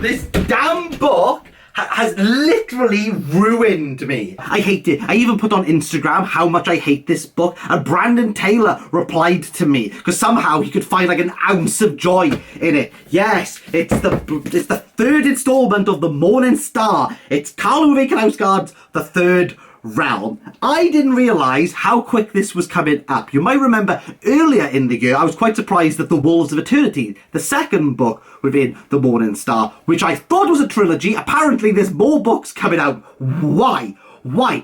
This damn book has literally ruined me. I hate it. I even put on Instagram how much I hate this book, and Brandon Taylor replied to me because somehow he could find like an ounce of joy in it. Yes, it's the third installment of The Morning Star. It's Karl Ove Knausgaard's The Third Realm. I didn't realise how quick this was coming up. You might remember earlier in the year I was quite surprised that The Wolves of Eternity, the second book within The Morning Star, which I thought was a trilogy, apparently there's more books coming out. Why?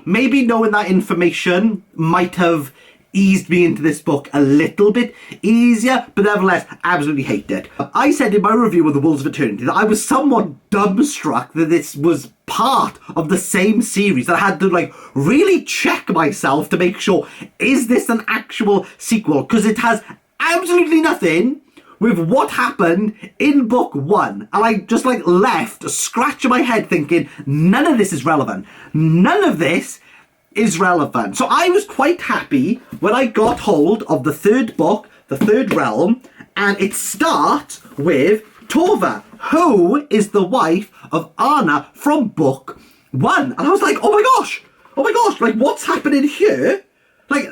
Maybe knowing that information might have eased me into this book a little bit easier, but nevertheless, absolutely hate it. I said in my review of The Wolves of Eternity that I was somewhat dumbstruck that this was part of the same series, that I had to like really check myself to make sure, is this an actual sequel? Because it has absolutely nothing with what happened in book one. And I just like left scratching my head thinking, none of this is relevant. None of this is relevant. So I was quite happy when I got hold of the third book, The Third Realm, and it starts with Tova, who is the wife of Anna from book one. And I was like, oh my gosh, like what's happening here? Like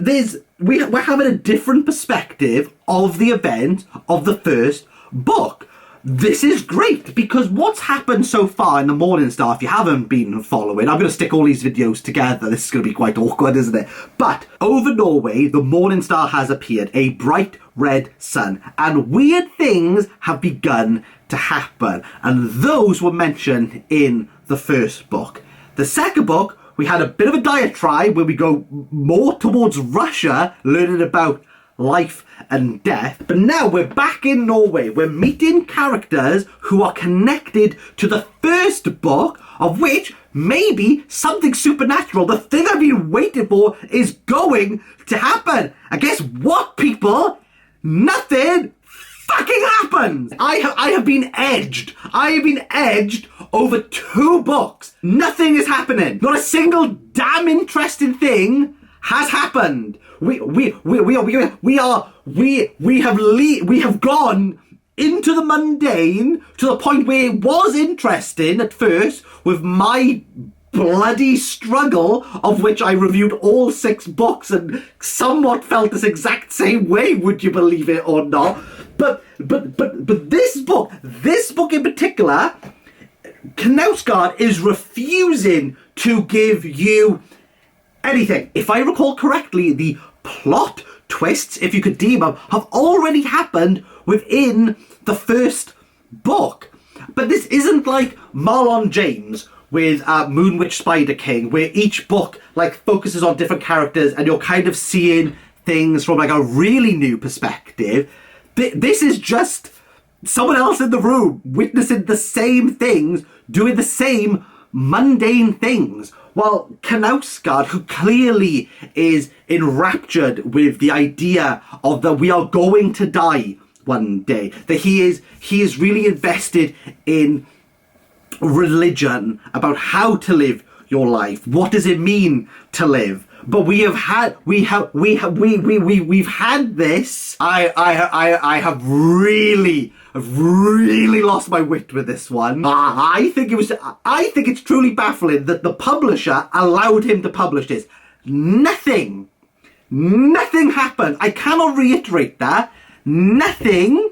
we're having a different perspective of the event of the first book. This is great, because what's happened so far in The Morning Star, if you haven't been following, I'm going to stick all these videos together, this is going to be quite awkward, isn't it? But over Norway, The Morning Star has appeared, a bright red sun, and weird things have begun to happen, and those were mentioned in the first book. The second book, we had a bit of a diatribe where we go more towards Russia, learning about life and death. But now we're back in Norway. We're meeting characters who are connected to the first book, of which maybe something supernatural, the thing I've been waiting for, is going to happen. And guess what, people? Nothing fucking happens. I have been edged. I have been edged over 2 books. Nothing is happening. Not a single damn interesting thing has happened. We have gone into the mundane to the point where it was interesting at first with my bloody struggle, of which I reviewed all 6 books and somewhat felt this exact same way, would you believe it or not? But this book in particular, Knausgaard is refusing to give you anything. If I recall correctly, the plot twists, if you could deem them, have already happened within the first book. But this isn't like Marlon James with Moonwitch Spider King, where each book like focuses on different characters and you're kind of seeing things from like a really new perspective. This is just someone else in the room witnessing the same things, doing the same mundane things. Well, Knausgaard, who clearly is enraptured with the idea of that we are going to die one day, that he is really invested in religion, about how to live your life. What does it mean to live? But we've had this. I have really lost my wit with this one. I think it's truly baffling that the publisher allowed him to publish this. Nothing happened. I cannot reiterate that. Nothing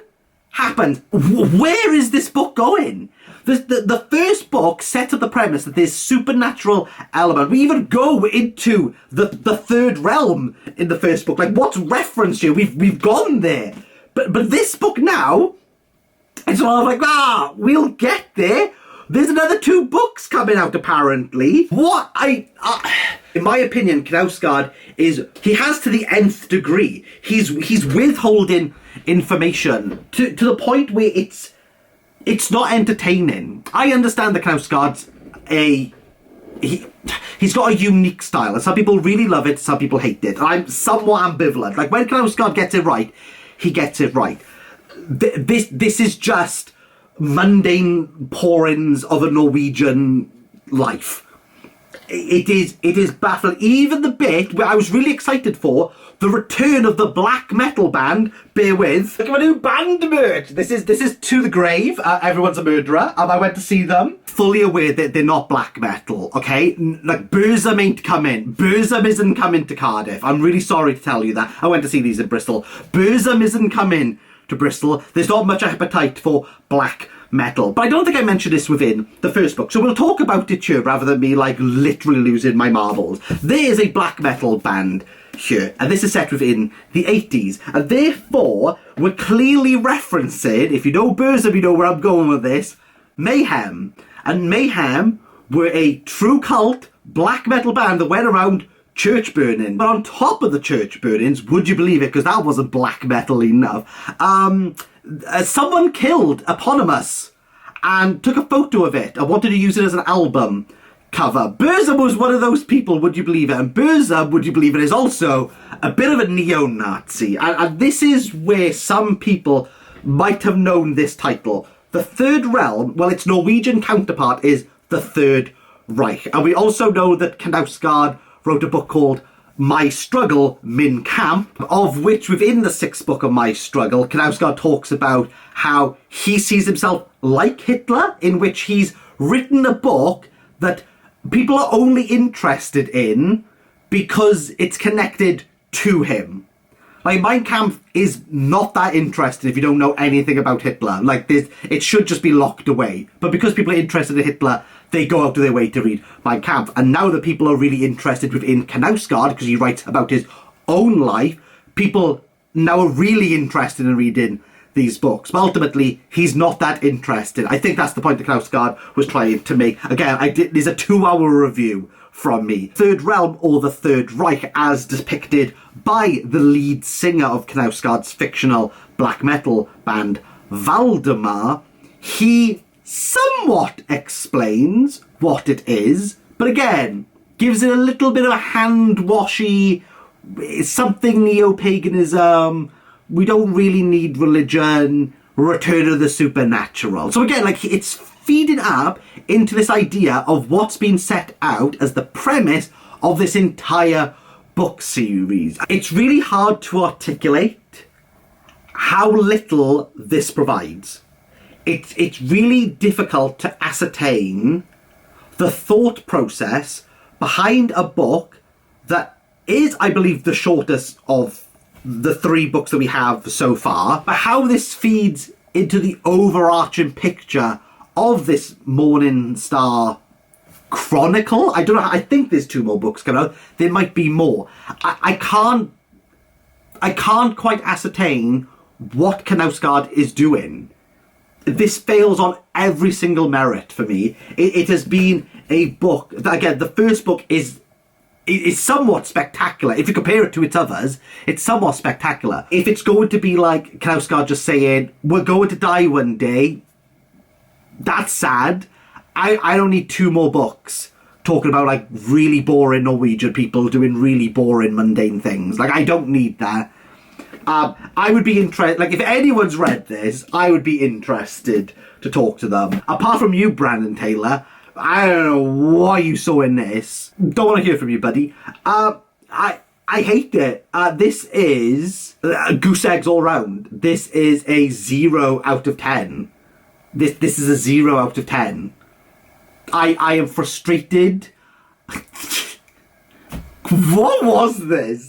happened. Where is this book going? The first book sets up the premise that there's supernatural element. We even go into the third realm in the first book. Like, what's referenced here? We've gone there. But this book now, it's sort of like, we'll get there. There's another 2 books coming out, apparently. What in my opinion, Knausgaard he has to the nth degree. He's withholding information to the point where it's not entertaining. I understand that Knausgaard's he's got a unique style, and some people really love it, some people hate it. I'm somewhat ambivalent. Like, when Knausgaard gets it right, he gets it right. This is just mundane pourings of a Norwegian life. It is baffling. Even the bit where I was really excited for, the return of the black metal band, bear with. Look at my new band merch. This is To the Grave, Everyone's a Murderer. I went to see them. Fully aware that they're not black metal, okay? Like, Burzum ain't coming. Burzum isn't coming to Cardiff. I'm really sorry to tell you that. I went to see these in Bristol. Burzum isn't coming to Bristol. There's not much appetite for black metal. But I don't think I mentioned this within the first book, so we'll talk about it here rather than me like literally losing my marbles. There is a black metal band here, and this is set within the 80s, and therefore we're clearly referencing, if you know Burzum, you know where I'm going with this, Mayhem. And Mayhem were a true cult black metal band that went around church burning. But on top of the church burnings, would you believe it, because that wasn't black metal enough, someone killed Eponymous and took a photo of it and wanted to use it as an album cover. Burzum was one of those people, would you believe it? And Burzum, would you believe it, is also a bit of a neo-Nazi. And this is where some people might have known this title. The Third Realm, well, its Norwegian counterpart is the Third Reich. And we also know that Knausgaard wrote a book called My Struggle, Min Camp, of which within the 6th book of My Struggle, Knausgaard talks about how he sees himself like Hitler, in which he's written a book that people are only interested in because it's connected to him. Like, Mein Kampf is not that interesting if you don't know anything about Hitler. Like, this, it should just be locked away. But because people are interested in Hitler, they go out of their way to read Mein Kampf. And now that people are really interested within Knausgaard, because he writes about his own life, people now are really interested in reading these books. But ultimately, he's not that interested. I think that's the point that Knausgaard was trying to make. Again, there's a 2-hour review from me. Third Realm, or the Third Reich, as depicted by the lead singer of Knausgaard's fictional black metal band, Valdemar, he somewhat explains what it is, but again, gives it a little bit of a hand-washy, something neo-paganism, we don't really need religion, return of the supernatural. So again, like, it's feeding up into this idea of what's been set out as the premise of this entire book series. It's really hard to articulate how little this provides. It's really difficult to ascertain the thought process behind a book that is, I believe, the shortest of the 3 books that we have so far, but how this feeds into the overarching picture of this Morning Star Chronicle. I don't know, I think there's 2 more books coming out. There might be more. I can't quite ascertain what Knausgaard is doing. This fails on every single merit for me. It has been a book that, again, the first book is somewhat spectacular. If you compare it to its others, it's somewhat spectacular. If it's going to be like Knausgaard just saying, we're going to die one day, that's sad. I don't need 2 more books talking about, like, really boring Norwegian people doing really boring, mundane things. Like, I don't need that. I would be interested, like, if anyone's read this, I would be interested to talk to them. Apart from you, Brandon Taylor, I don't know what you saw in this. Don't want to hear from you, buddy. I hate it. This is goose eggs all round. This is a 0 out of 10. This is a 0 out of 10. I am frustrated. What was this?